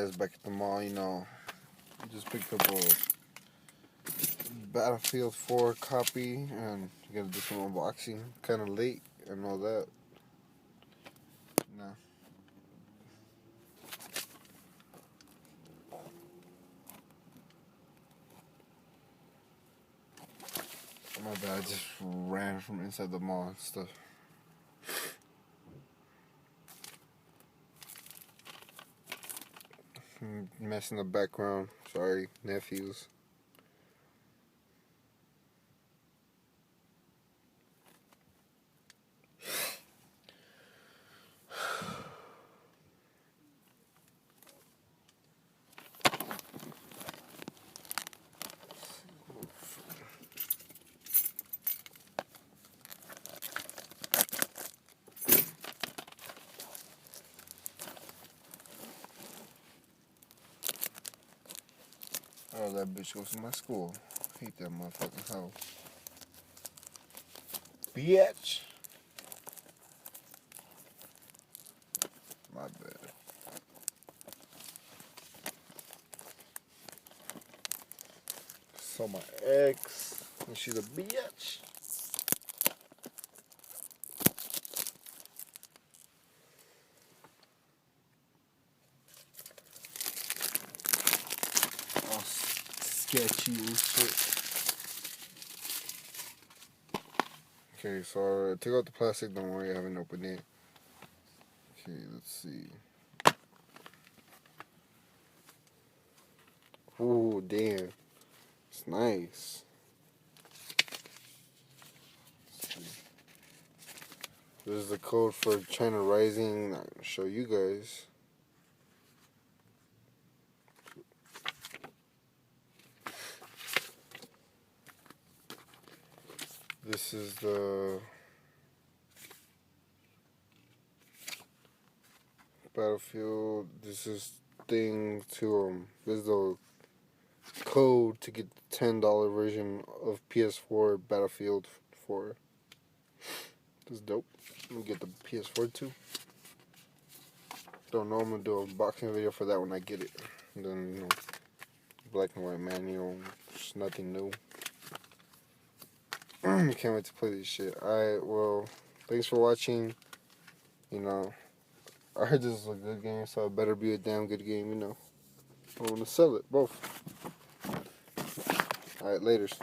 guys back at the mall, just picked up a Battlefield 4 copy and gonna do some unboxing. Kinda late, I know that. Nah. My bad, I just ran from inside the mall and stuff. Mess in the background, sorry, nephews. Oh, that bitch goes to my school. Hate that motherfucking hoe. Bitch! My bad. So my ex, and she's a bitch. All sketchy and shit. Okay, so I took out the plastic. Don't worry, I haven't opened it. Okay, let's see. Ooh, damn. It's nice. Let's see. This is the code for China Rising. I'm gonna show you guys. This is the Battlefield. This is thing to This is the code to get the $10 version of PS4 Battlefield 4. This is dope. I'm gonna get the PS4 too. Don't know. I'm gonna do a unboxing video for that when I get it. And then black and white manual. Just nothing new. Can't wait to play this shit. Alright, well, thanks for watching. I heard this is a good game, so it better be a damn good game, I want to sell it, both. Alright, laters.